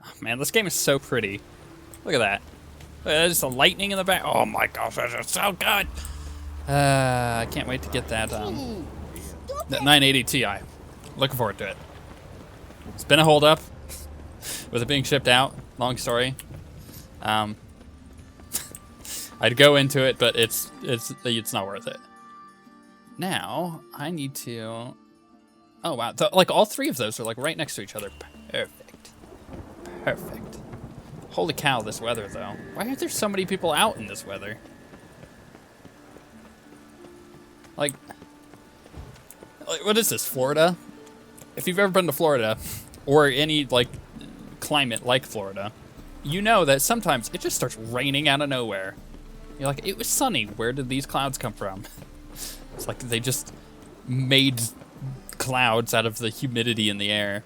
Oh, man, this game is so pretty. Look at that. There's the lightning in the back. Oh my gosh, that's just so good. I can't wait to get that 980 Ti. Looking forward to it. It's been a holdup with it being shipped out. Long story. I'd go into it, but it's not worth it. Now I need to. Oh wow! Like all three of those are like right next to each other. Perfect. Perfect. Holy cow! This weather though. Why are there so many people out in this weather? Like what is this? Florida? If you've ever been to Florida, or any like climate like Florida, you know that sometimes it just starts raining out of nowhere. You're like, it was sunny. Where did these clouds come from? It's like they just made clouds out of the humidity in the air.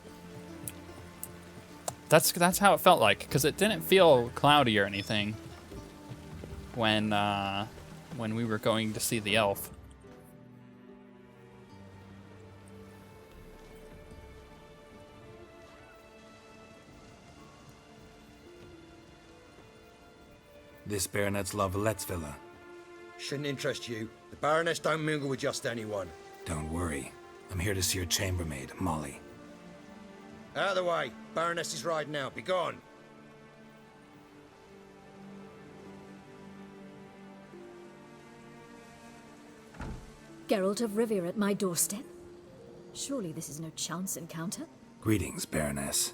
That's how it felt like, because it didn't feel cloudy or anything when we were going to see the elf. This Baronet's La Vallette's villa. Shouldn't interest you. The Baroness don't mingle with just anyone. Don't worry. I'm here to see your chambermaid, Molly. Out of the way. Baroness is riding out. Be gone. Geralt of Rivia at my doorstep? Surely this is no chance encounter? Greetings, Baroness.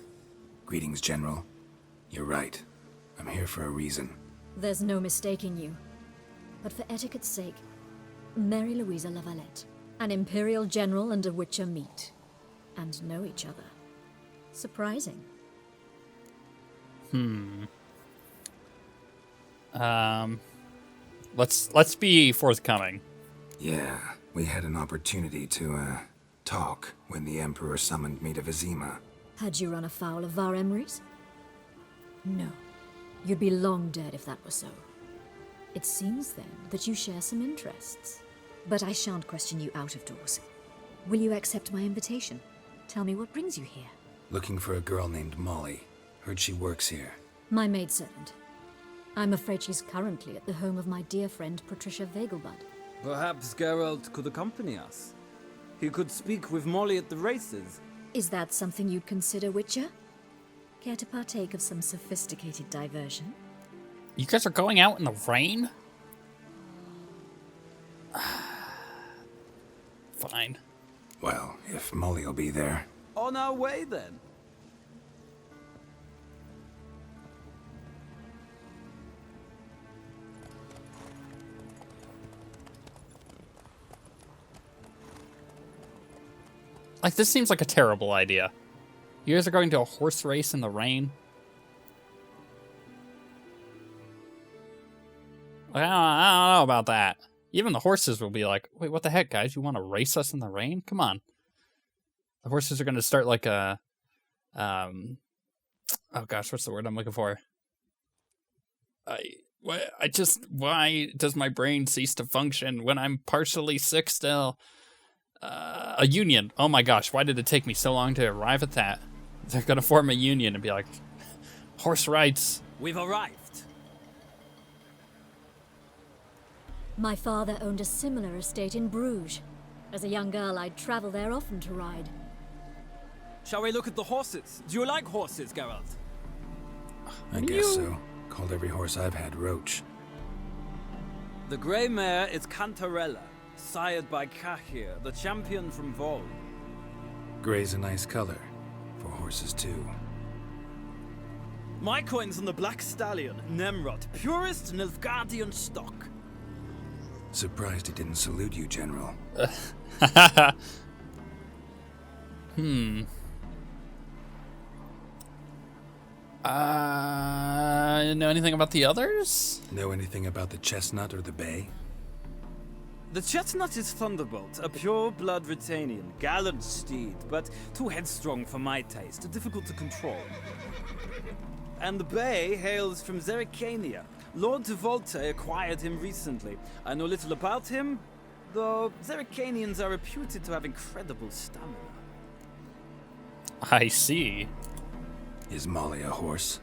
Greetings, General. You're right. I'm here for a reason. There's no mistaking you. But for etiquette's sake, Mary Louisa La Valette, an Imperial General and a Witcher meet. And know each other. Surprising. Let's be forthcoming. Yeah, we had an opportunity to, talk when the Emperor summoned me to Vizima. Had you run afoul of Var Emrys? No. You'd be long dead if that were so. It seems, then, that you share some interests. But I shan't question you out of doors. Will you accept my invitation? Tell me what brings you here. Looking for a girl named Molly. Heard she works here. My maidservant. I'm afraid she's currently at the home of my dear friend Patricia Vegelbud. Perhaps Geralt could accompany us. He could speak with Molly at the races. Is that something you'd consider, Witcher? Care to partake of some sophisticated diversion? You guys are going out in the rain? Fine. Well, if Molly will be there. On our way, then. Like, this seems like a terrible idea. You guys are going to a horse race in the rain? Well, I don't know about that. Even the horses will be like, wait, what the heck, guys? You want to race us in the rain? Come on. The horses are going to start like a... oh gosh, what's the word I'm looking for? Why does my brain cease to function when I'm partially sick still? A union. Oh my gosh, why did it take me so long to arrive at that? They're gonna form a union and be like, horse rights. We've arrived. My father owned a similar estate in Bruges. As a young girl, I'd travel there often to ride. Shall we look at the horses? Do you like horses, Geralt? I guess so. Called every horse I've had Roach. The grey mare is Cantarella, sired by Cahir, the champion from Vol. Gray's a nice color. For horses, too. My coin's on the Black Stallion, Nemrod, purest Nilfgaardian stock. Surprised he didn't salute you, General. Know anything about the others? Know anything about the Chestnut or the Bay? The Chestnut is Thunderbolt, a pure-blood Britannian, gallant steed, but too headstrong for my taste, difficult to control. And the Bay hails from Zericania. Lord de Volte acquired him recently. I know little about him, though Zericanians are reputed to have incredible stamina. I see. Is Molly a horse?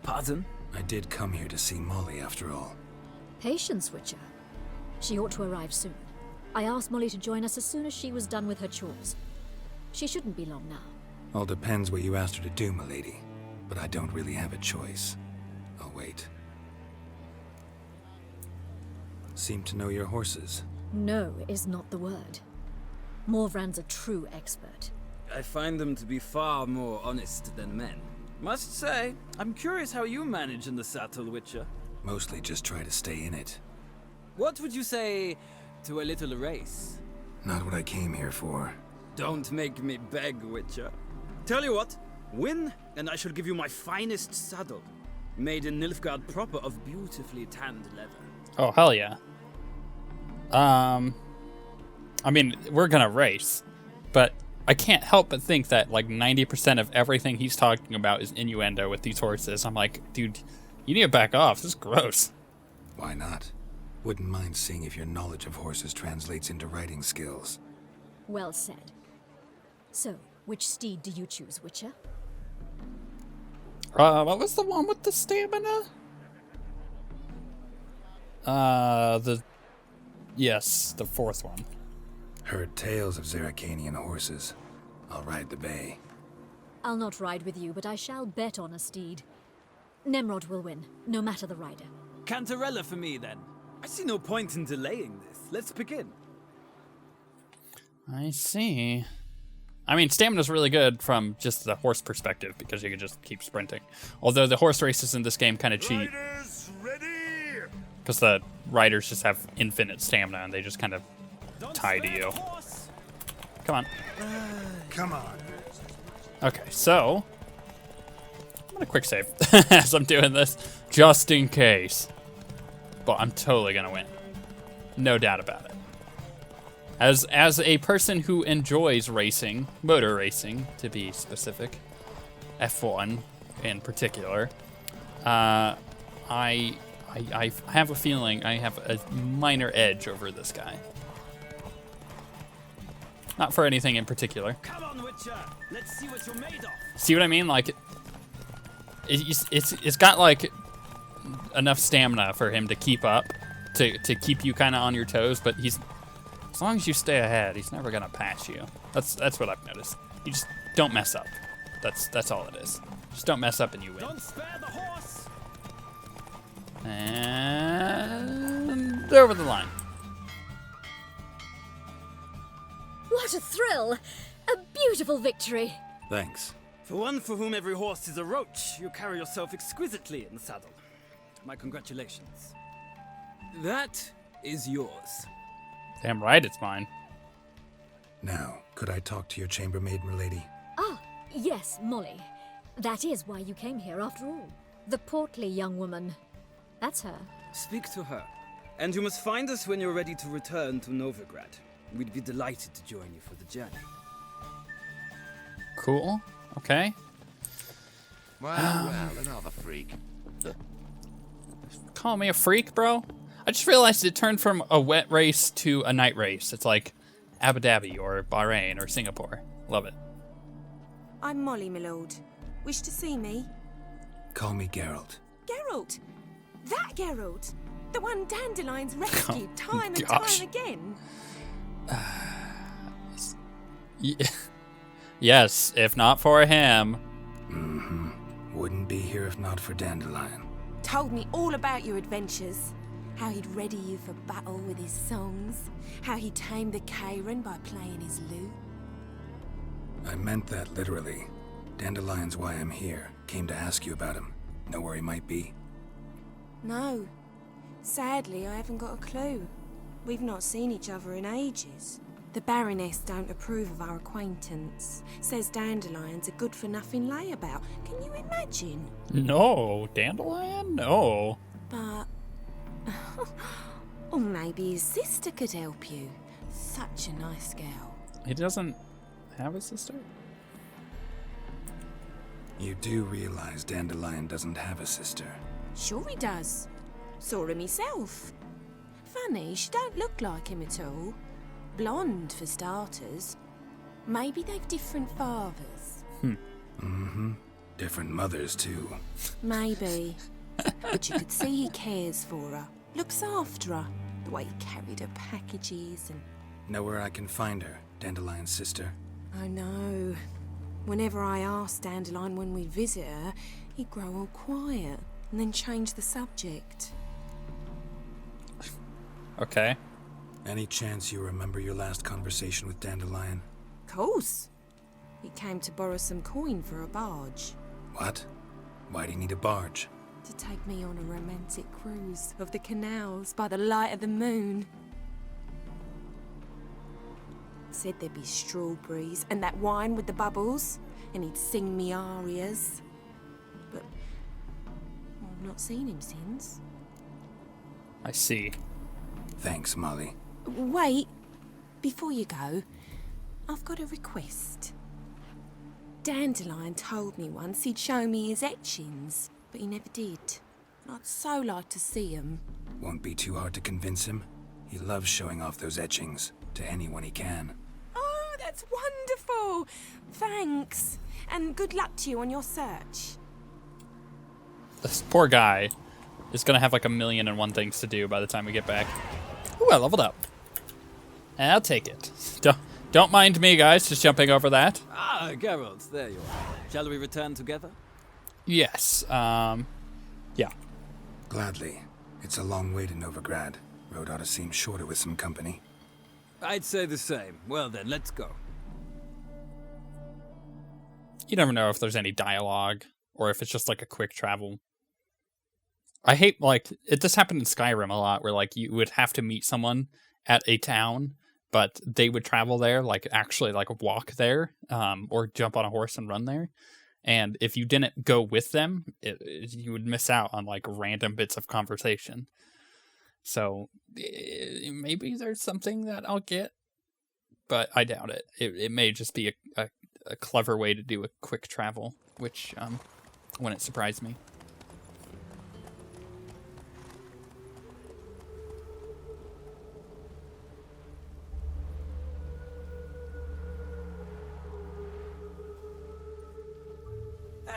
Pardon? I did come here to see Molly after all. Patience, Witcher. She ought to arrive soon. I asked Molly to join us as soon as she was done with her chores. She shouldn't be long now. All depends what you asked her to do, milady. But I don't really have a choice. I'll wait. Seem to know your horses. No is not the word. Morvran's a true expert. I find them to be far more honest than men. Must say, I'm curious how you manage in the saddle, Witcher. Mostly just try to stay in it. What would you say to a little race? Not what I came here for. Don't make me beg, Witcher. Tell you what, win, and I shall give you my finest saddle. Made in Nilfgaard proper of beautifully tanned leather. Oh, hell yeah. I mean, we're gonna race, but I can't help but think that like 90% of everything he's talking about is innuendo with these horses. I'm like, dude, you need to back off. This is gross. Why not? Wouldn't mind seeing if your knowledge of horses translates into riding skills. Well said. So, which steed do you choose, Witcher? What was the one with the stamina? Yes, the fourth one. Heard tales of Zeracanian horses. I'll ride the bay. I'll not ride with you, but I shall bet on a steed. Nemrod will win, no matter the rider. Cantarella for me, then. I see no point in delaying this. Let's begin. I see. I mean, stamina's really good from just the horse perspective because you can just keep sprinting. Although the horse races in this game kind of cheat. Riders, ready! Because the riders just have infinite stamina and they just kind of tie to you. Come on. Come on. Okay, so I'm gonna quick save as I'm doing this, just in case. But I'm totally gonna win. No doubt about it. As a person who enjoys racing, motor racing to be specific, F1 in particular, I have a feeling I have a minor edge over this guy. Not for anything in particular. Come on, Witcher. Let's see what you're made of. See what I mean? Like, it's got like enough stamina for him to keep up, to keep you kind of on your toes. But as long as you stay ahead, he's never gonna pass you. That's what I've noticed. You just don't mess up. That's all it is. Just don't mess up and you win. Don't spare the horse. And over the line. What a thrill! A beautiful victory! Thanks. For one for whom every horse is a roach, you carry yourself exquisitely in the saddle. My congratulations. That is yours. Damn right, it's mine. Now, could I talk to your chambermaid, milady? Ah, yes, Molly. That is why you came here after all. The portly young woman. That's her. Speak to her. And you must find us when you're ready to return to Novigrad. We'd be delighted to join you for the journey. Cool. Okay. Well, another freak. Call me a freak, bro? I just realized it turned from a wet race to a night race. It's like Abu Dhabi or Bahrain or Singapore. Love it. I'm Molly, my lord. Wish to see me? Call me Geralt. Geralt! That Geralt! The one Dandelion's rescued time and gosh. time again! Yes, if not for him. Wouldn't be here if not for Dandelion. Told me all about your adventures. How he'd ready you for battle with his songs. How he tamed the Kairan by playing his lute. I meant that literally. Dandelion's why I'm here. Came to ask you about him. Know where he might be? No. Sadly, I haven't got a clue. We've not seen each other in ages. The Baroness don't approve of our acquaintance. Says Dandelion's a good-for-nothing layabout. Can you imagine? No, Dandelion? No. But... or maybe his sister could help you. Such a nice girl. He doesn't have a sister? You do realize Dandelion doesn't have a sister. Sure he does. Saw him myself. Funny, she don't look like him at all. Blonde, for starters. Maybe they've different fathers. Different mothers, too. Maybe. But you could see he cares for her. Looks after her. The way he carried her packages and... Know where I can find her, Dandelion's sister? I know. Whenever I asked Dandelion when we'd visit her, he'd grow all quiet and then change the subject. Okay. Any chance you remember your last conversation with Dandelion? Course. He came to borrow some coin for a barge. What? Why'd he need a barge? To take me on a romantic cruise of the canals by the light of the moon. Said there'd be strawberries and that wine with the bubbles, and he'd sing me arias. But I've not seen him since. I see. Thanks, Molly. Wait, before you go, I've got a request. Dandelion told me once he'd show me his etchings, but he never did. I'd so like to see them. Won't be too hard to convince him. He loves showing off those etchings to anyone he can. Oh, that's wonderful! Thanks, and good luck to you on your search. This poor guy is gonna have like 1,000,001 things to do by the time we get back. Ooh, I leveled up. I'll take it. Don't mind me, guys, just jumping over that. Ah, Geralt, there you are. Shall we return together? Yes, yeah. Gladly. It's a long way to Novigrad. Road ought to seem shorter with some company. I'd say the same. Well then, let's go. You never know if there's any dialogue or if it's just like a quick travel. I hate, like, this happened in Skyrim a lot where, like, you would have to meet someone at a town, but they would travel there, like, actually, like, walk there, or jump on a horse and run there. And if you didn't go with them, you would miss out on, like, random bits of conversation. So maybe there's something that I'll get, but I doubt it. It may just be a clever way to do a quick travel, which wouldn't surprise me.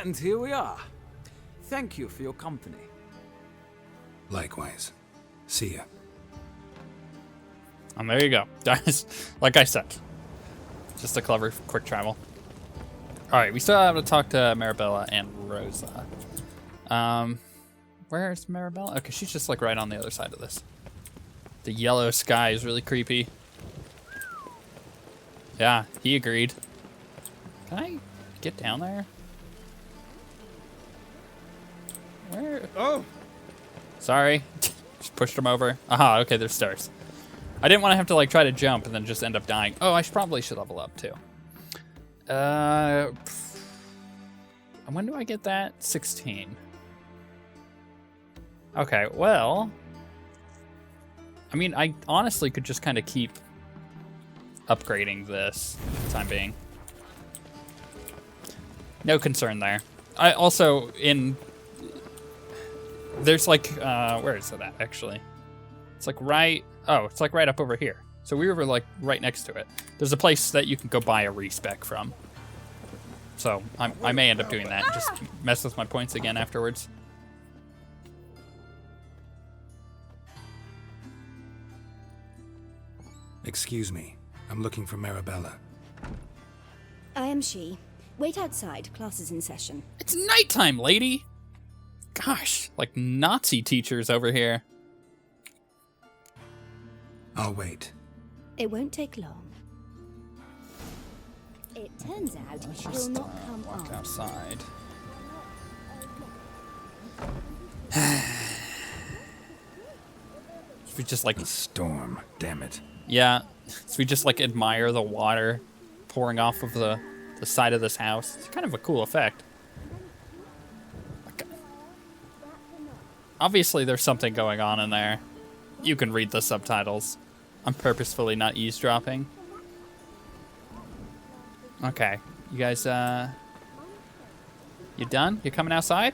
And here we are. Thank you for your company. Likewise. See ya. And there you go. Like I said, just a clever quick travel. All right, we still have to talk to Marabella and Rosa. Where's Marabella? Okay, she's just like right on the other side of this. The yellow sky is really creepy. Yeah, he agreed. Can I get down there? Where? Oh! Sorry. Just pushed him over. Aha, okay, there's stairs. I didn't want to have to like try to jump and then just end up dying. Oh, I probably should level up too. When do I get that? 16. Okay, well, I mean, I honestly could just kind of keep upgrading this for the time being. No concern there. I also, there's like, where is it at, actually? It's like it's like right up over here. So we were like right next to it. There's a place that you can go buy a respec from. So I may end up doing that, just mess with my points again afterwards. Excuse me. I'm looking for Marabella. I am she. Wait outside. Class is in session. It's nighttime, lady! Gosh, like Nazi teachers over here. I'll wait. It won't take long. It turns out Let's he'll just not come walk on. outside. Should we just like... A storm, damn it. Yeah, so we just like admire the water pouring off of the side of this house. It's kind of a cool effect. Okay. Obviously there's something going on in there. You can read the subtitles. I'm purposefully not eavesdropping. Okay, you guys, you done? You coming outside?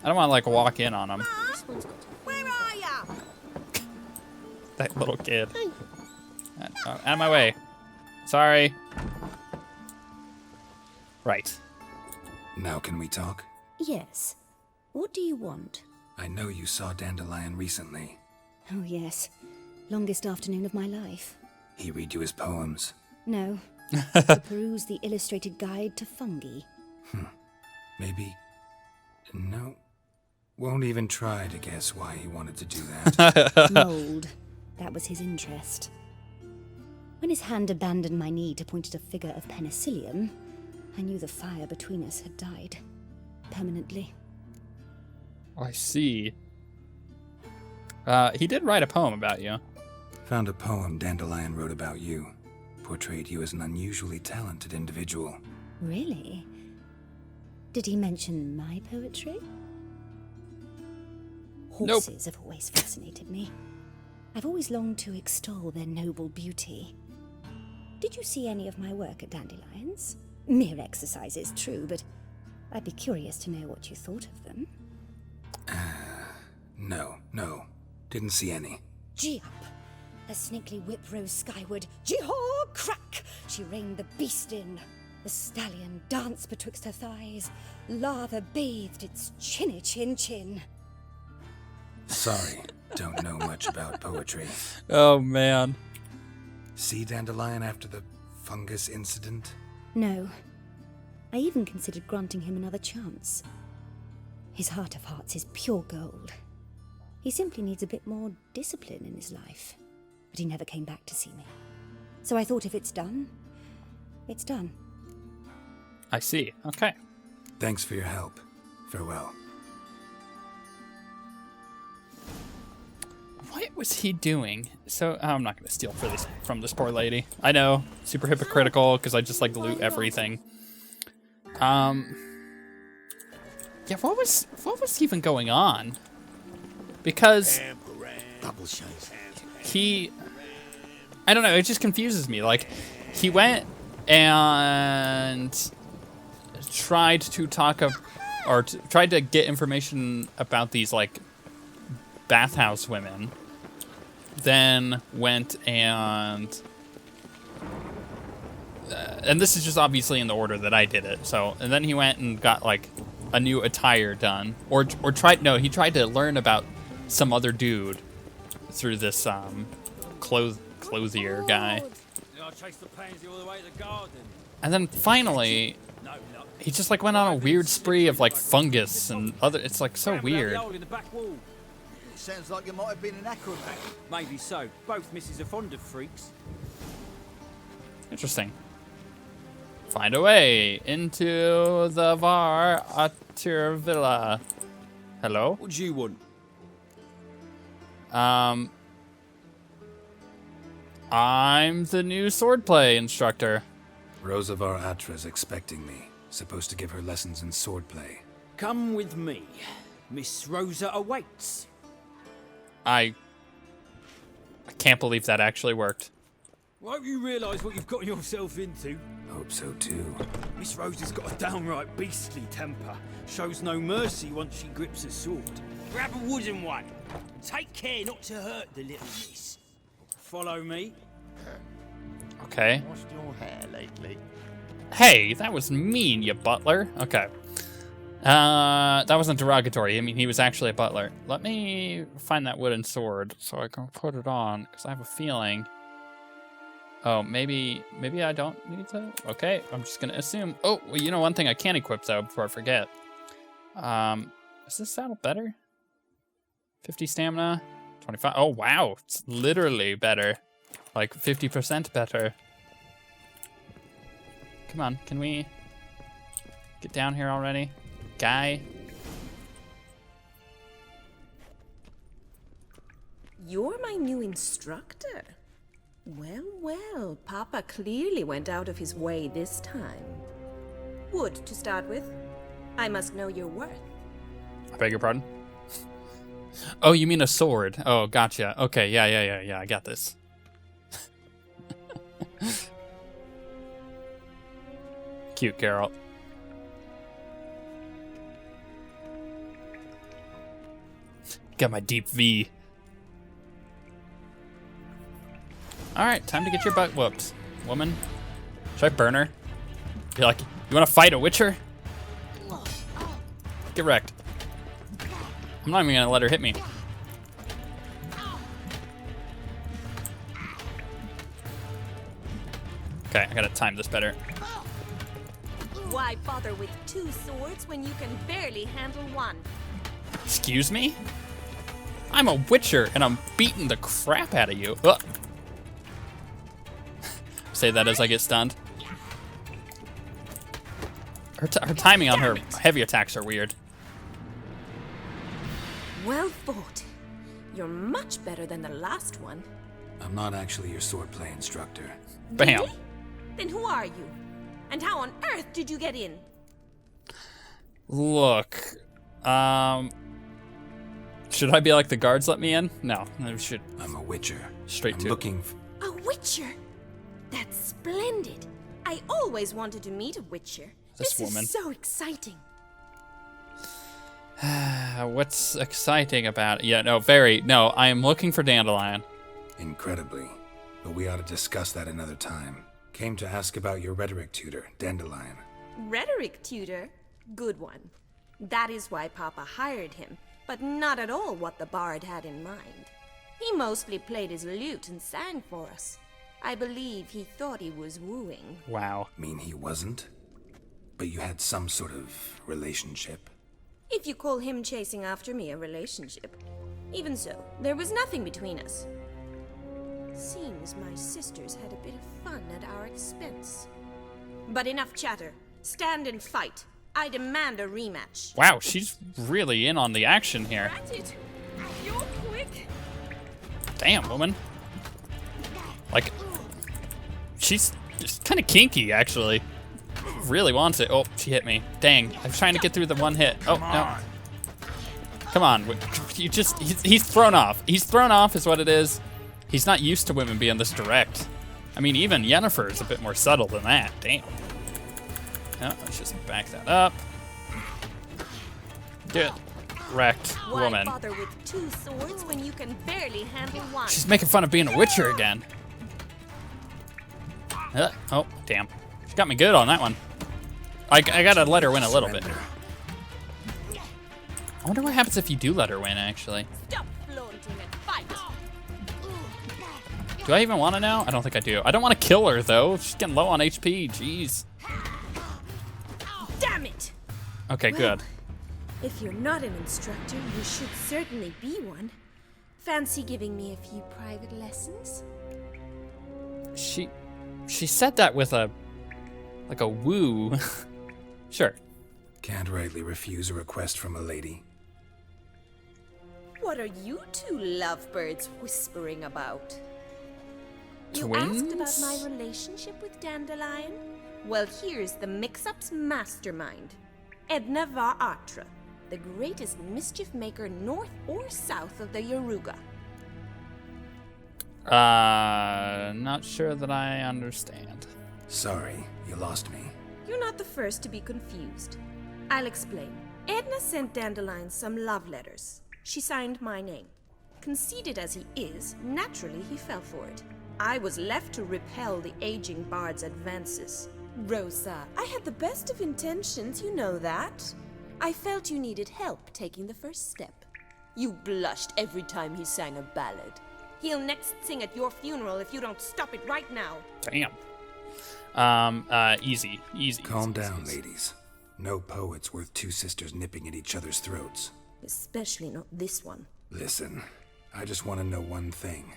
I don't want to like walk in on them. Where are ya? That little kid. Out of my way. Sorry. Right. Now can we talk? Yes. What do you want? I know you saw Dandelion recently. Oh, yes. Longest afternoon of my life. He read you his poems. No. To peruse the illustrated guide to fungi. Maybe... No. Won't even try to guess why he wanted to do that. Mold. That was his interest. When his hand abandoned my knee to point at a figure of penicillium, I knew the fire between us had died. Permanently. I see. He did write a poem about you. Found a poem Dandelion wrote about you. Portrayed you as an unusually talented individual. Really? Did he mention my poetry? Horses have always fascinated me. I've always longed to extol their noble beauty. Did you see any of my work at Dandelions? Mere exercises, true, but I'd be curious to know what you thought of them. No. Didn't see any. Gee up! A snakely whip rose skyward. Gee-haw! Crack! She reined the beast in. The stallion danced betwixt her thighs. Lather bathed its chinny chin. Sorry, don't know much about poetry. Oh, man. See Dandelion after the fungus incident? No. I even considered granting him another chance. His heart of hearts is pure gold. He simply needs a bit more discipline in his life. But he never came back to see me. So I thought if it's done, it's done. I see. Okay. Thanks for your help. Farewell. What was he doing? So, I'm not going to steal from this poor lady. I know. Super hypocritical, because I just like to loot everything. Yeah, what was even going on? Because I don't know, it just confuses me. Like, he went and tried to tried to get information about these, like, bathhouse women. Then went and this is just obviously in the order that I did it. So, and then he went and got, like, a new attire done. He tried to learn about some other dude through this clothier guy. And then finally he just like went on a weird spree of like fungus and other. It's like so weird. Sounds like you might have been an acrobat. Maybe so. Both misses are fond of freaks. Interesting. Find a way into the Var Atir Villa. Hello? What do you want? I'm the new swordplay instructor. Rosavar Atra's expecting me. Supposed to give her lessons in swordplay. Come with me. Miss Rosa awaits. I can't believe that actually worked. Won't you realise what you've got yourself into? Hope so too. Miss Rosa's got a downright beastly temper. Shows no mercy once she grips a sword. Grab a wooden one. Take care not to hurt the little miss. Follow me. Okay. Washed your hair lately? Hey, that was mean, you butler. Okay. That wasn't derogatory. I mean, he was actually a butler. Let me find that wooden sword so I can put it on, because I have a feeling... Oh, maybe I don't need to? Okay, I'm just going to assume... Oh, well, you know one thing I can't equip, though, before I forget. Is this saddle better? 50 stamina, 25... Oh, wow, it's literally better. Like, 50% better. Come on, can we get down here already? Guy? You're my new instructor. Well, Papa clearly went out of his way this time. Wood, to start with. I must know your worth. I beg your pardon? Oh, you mean a sword. Oh, gotcha. Okay, yeah, I got this. Cute Geralt. Got my deep V. Alright, time to get your butt whooped, woman. Should I burn her? Be like, You want to fight a Witcher? Get wrecked. I'm not even gonna let her hit me. Okay, I gotta time this better. Why bother with 2 swords when you can barely handle one? Excuse me? I'm a Witcher and I'm beating the crap out of you. Ugh. Say that as I get stunned. Her timing on her heavy attacks are weird. Well fought. You're much better than the last one. I'm not actually your swordplay instructor. Bam. Really? Then who are you? And how on earth did you get in? Look, should I be like the guards let me in? No, I should. I'm a Witcher. Straight I'm to. looking A Witcher? That's splendid. I always wanted to meet a Witcher. This woman. Is so exciting. What's exciting about it? Yeah, no, very. No, I am looking for Dandelion. Incredibly. But we ought to discuss that another time. Came to ask about your rhetoric tutor, Dandelion. Rhetoric tutor? Good one. That is why Papa hired him, but not at all what the bard had in mind. He mostly played his lute and sang for us. I believe he thought he was wooing. Wow. Mean he wasn't? But you had some sort of relationship? If you call him chasing after me a relationship. Even so, there was nothing between us. Seems my sisters had a bit of fun at our expense. But enough chatter. Stand and fight. I demand a rematch. Wow, she's really in on the action here. At it. You're quick. Damn, woman. Like, she's just kind of kinky, actually. Really wants it. Oh, she hit me. Dang, I was trying to get through the one hit. Oh, no. Come on. You just, he's thrown off. He's thrown off is what it is. He's not used to women being this direct. I mean, even Yennefer is a bit more subtle than that. Damn. No, let's just back that up. Get wrecked, woman. Why bother with 2 swords when you can barely handle one? She's making fun of being a Witcher again. Oh, damn. She got me good on that one. I gotta let her win a little bit. I wonder what happens if you do let her win, actually. Stop flaunting and fight. Do I even want to know? I don't think I do. I don't want to kill her, though. She's getting low on HP. Jeez. Damn it! Okay, good. If you're not an instructor, you should certainly be one. Fancy giving me a few private lessons? She said that with a woo. Sure. Can't rightly refuse a request from a lady. What are you 2 lovebirds whispering about? Twins? You asked about my relationship with Dandelion? Well, here's the mix-up's mastermind. Edna var Atra, the greatest mischief maker north or south of the Yaruga. Not sure that I understand. Sorry, you lost me. You're not the first to be confused. I'll explain. Edna sent Dandelion some love letters. She signed my name. Conceited as he is, naturally he fell for it. I was left to repel the aging bard's advances. Rosa, I had the best of intentions, you know that. I felt you needed help taking the first step. You blushed every time he sang a ballad. He'll next sing at your funeral if you don't stop it right now. Damn. Easy. Calm easy, down, easy. ladies. No poet's worth 2 sisters nipping at each other's throats. Especially not this one. Listen, I just want to know one thing.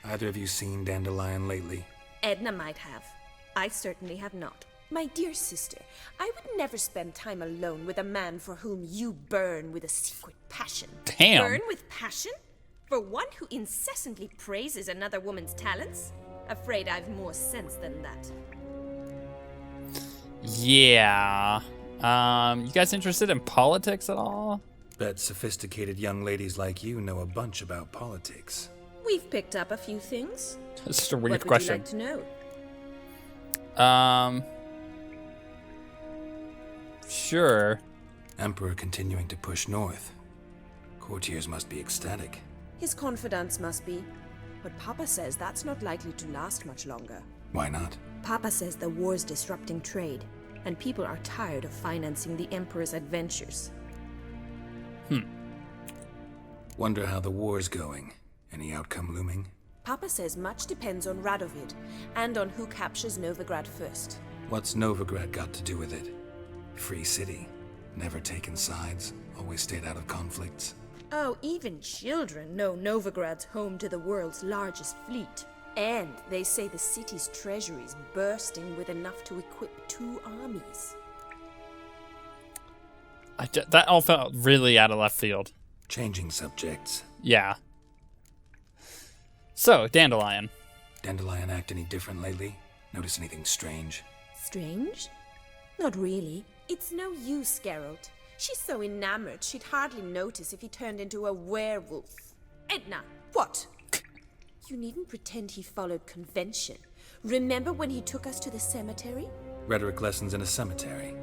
Either of you seen Dandelion lately? Edna might have. I certainly have not. My dear sister, I would never spend time alone with a man for whom you burn with a secret passion. Damn. Burn with passion? For one who incessantly praises another woman's talents? Afraid I've more sense than that. Yeah. You guys interested in politics at all? Bet sophisticated young ladies like you know a bunch about politics. We've picked up a few things. That's just a weird What question. would you like to know? Sure. Emperor continuing to push north. Courtiers must be ecstatic. His confidants must be. But Papa says that's not likely to last much longer. Why not? Papa says the war's disrupting trade. and people are tired of financing the Emperor's adventures. Wonder how the war's going. Any outcome looming? Papa says much depends on Radovid, and on who captures Novigrad first. What's Novigrad got to do with it? Free city. Never taken sides. Always stayed out of conflicts. Oh, even children know Novigrad's home to the world's largest fleet. And they say the city's treasury's bursting with enough to equip 2 armies. That all felt really out of left field. Changing subjects. Yeah. So, Dandelion. Dandelion act any different lately? Notice anything strange? Strange? Not really. It's no use, Geralt. She's so enamored she'd hardly notice if he turned into a werewolf. Edna, what? You needn't pretend he followed convention. Remember when he took us to the cemetery? Rhetoric lessons in a cemetery.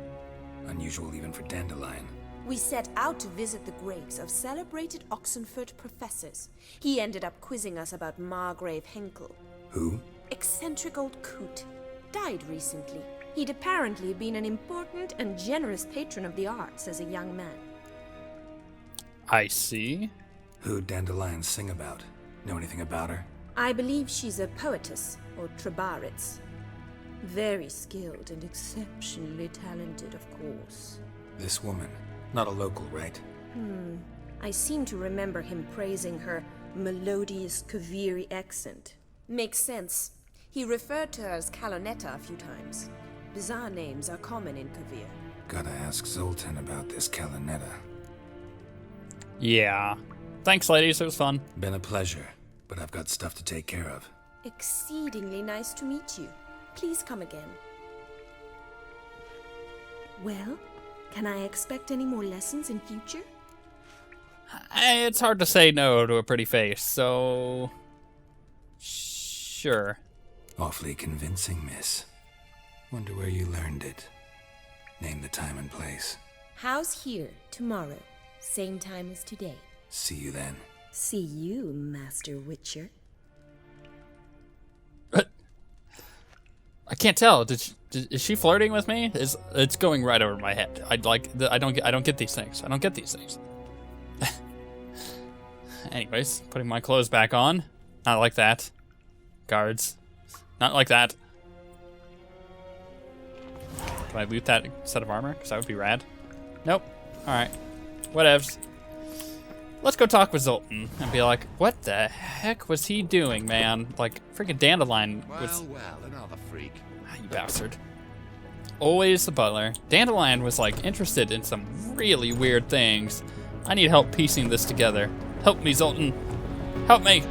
Unusual even for Dandelion. We set out to visit the graves of celebrated Oxenford professors. He ended up quizzing us about Margrave Henkel. Who? Eccentric old coot. Died recently. He'd apparently been an important and generous patron of the arts as a young man. I see. Who'd Dandelion sing about? Know anything about her? I believe she's a poetess, or Trebaritz. Very skilled and exceptionally talented, of course. This woman. Not a local, right? I seem to remember him praising her melodious Kaviri accent. Makes sense. He referred to her as Calonetta a few times. Bizarre names are common in Kavir. Gotta ask Zoltan about this Calonetta. Yeah. Thanks, ladies. It was fun. Been a pleasure, but I've got stuff to take care of. Exceedingly nice to meet you. Please come again. Well, can I expect any more lessons in future? It's hard to say no to a pretty face, so... Sure. Awfully convincing, miss. Wonder where you learned it. Name the time and place. House here, tomorrow. Same time as today. See you then. See you, Master Witcher. I can't tell. Is she flirting with me? It's going right over my head. I don't get these things. I don't get these things. Anyways, putting my clothes back on. Not like that. Guards. Not like that. Can I loot that set of armor? Because that would be rad. Nope. Alright. Whatevs. Let's go talk with Zoltan and be like, what the heck was he doing, man? Like, freaking Dandelion was... Well, another freak. Ah, you bastard. Always the butler. Dandelion was, like, interested in some really weird things. I need help piecing this together. Help me, Zoltan. Help me.